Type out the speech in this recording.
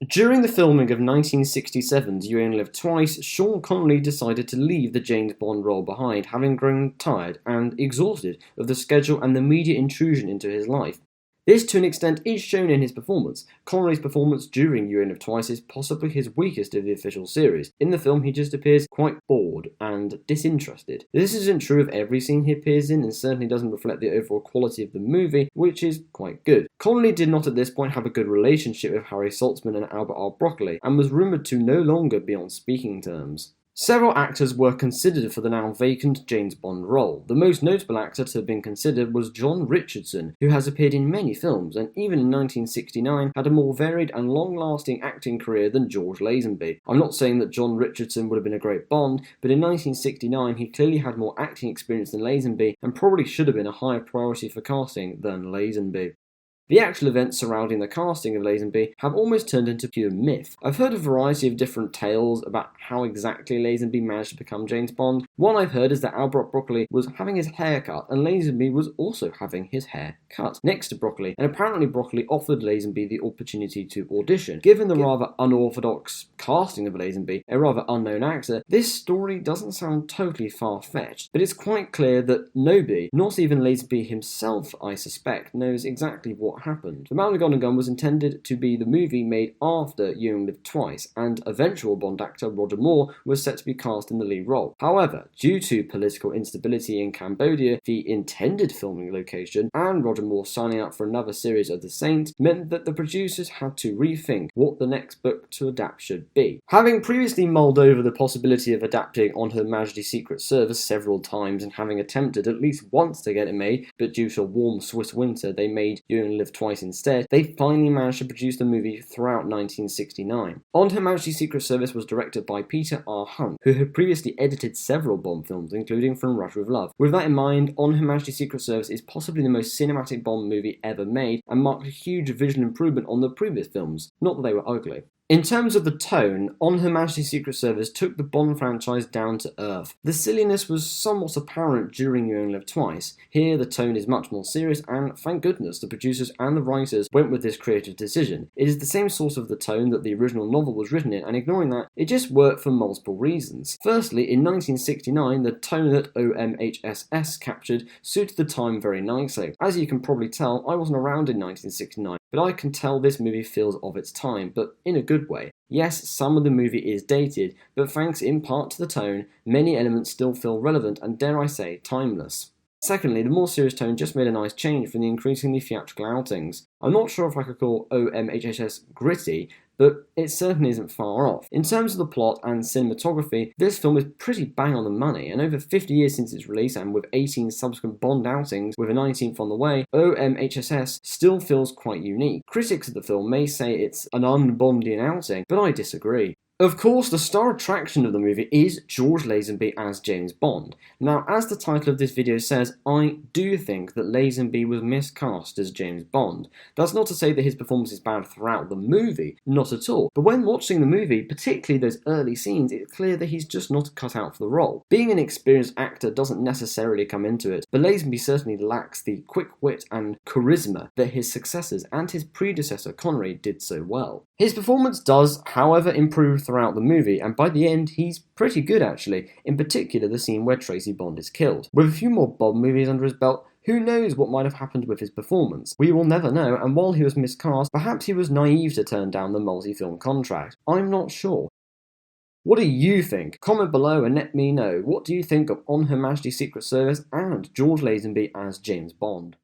During the filming of 1967's You Only Live Twice, Sean Connery decided to leave the James Bond role behind, having grown tired and exhausted of the schedule and the media intrusion into his life. This, to an extent, is shown in his performance. Connery's performance during You Only Live Twice is possibly his weakest of the official series. In the film, he just appears quite bored and disinterested. This isn't true of every scene he appears in, and certainly doesn't reflect the overall quality of the movie, which is quite good. Connery did not at this point have a good relationship with Harry Saltzman and Albert R. Broccoli, and was rumoured to no longer be on speaking terms. Several actors were considered for the now vacant James Bond role. The most notable actor to have been considered was John Richardson, who has appeared in many films, and even in 1969 had a more varied and long-lasting acting career than George Lazenby. I'm not saying that John Richardson would have been a great Bond, but in 1969 he clearly had more acting experience than Lazenby, and probably should have been a higher priority for casting than Lazenby. The actual events surrounding the casting of Lazenby have almost turned into pure myth. I've heard a variety of different tales about how exactly Lazenby managed to become James Bond. One I've heard is that Albert Broccoli was having his hair cut, and Lazenby was also having his hair cut next to Broccoli, and apparently Broccoli offered Lazenby the opportunity to audition. Given the rather unorthodox casting of Lazenby, a rather unknown actor, this story doesn't sound totally far-fetched, but it's quite clear that nobody, not even Lazenby himself I suspect, knows exactly what happened. The Man with Golden Gun was intended to be the movie made after You Only Live Twice, and eventual Bond actor Roger Moore was set to be cast in the lead role. However, due to political instability in Cambodia, the intended filming location, and Roger Moore signing up for another series of The Saint, meant that the producers had to rethink what the next book to adapt should be. Having previously mulled over the possibility of adapting On Her Majesty's Secret Service several times, and having attempted at least once to get it made, but due to a warm Swiss winter they made You Only Live Twice instead, they finally managed to produce the movie throughout 1969. On Her Majesty's Secret Service was directed by Peter R. Hunt, who had previously edited several Bond films, including From Russia with Love. With that in mind, On Her Majesty's Secret Service is possibly the most cinematic Bond movie ever made, and marked a huge visual improvement on the previous films, not that they were ugly. In terms of the tone, On Her Majesty's Secret Service took the Bond franchise down to earth. The silliness was somewhat apparent during You Only Live Twice. Here, the tone is much more serious, and thank goodness the producers and the writers went with this creative decision. It is the same sort of the tone that the original novel was written in, and ignoring that, it just worked for multiple reasons. Firstly, in 1969, the tone that OMHSS captured suited the time very nicely. As you can probably tell, I wasn't around in 1969, but I can tell this movie feels of its time, but in a good way. Yes, some of the movie is dated, but thanks in part to the tone, many elements still feel relevant and, dare I say, timeless. Secondly, the more serious tone just made a nice change from the increasingly theatrical outings. I'm not sure if I could call OMHSS gritty, but it certainly isn't far off. In terms of the plot and cinematography, this film is pretty bang on the money, and over 50 years since its release, and with 18 subsequent Bond outings, with a 19th on the way, OMHSS still feels quite unique. Critics of the film may say it's an un-Bondian outing, but I disagree. Of course, the star attraction of the movie is George Lazenby as James Bond. Now, as the title of this video says, I do think that Lazenby was miscast as James Bond. That's not to say that his performance is bad throughout the movie, not at all. But when watching the movie, particularly those early scenes, it's clear that he's just not cut out for the role. Being an experienced actor doesn't necessarily come into it, but Lazenby certainly lacks the quick wit and charisma that his successors and his predecessor Connery did so well. His performance does, however, improve throughout the movie, and by the end he's pretty good actually, in particular the scene where Tracy Bond is killed. With a few more Bond movies under his belt, who knows what might have happened with his performance? We will never know, and while he was miscast, perhaps he was naive to turn down the multi-film contract. I'm not sure. What do you think? Comment below and let me know. What do you think of On Her Majesty's Secret Service and George Lazenby as James Bond?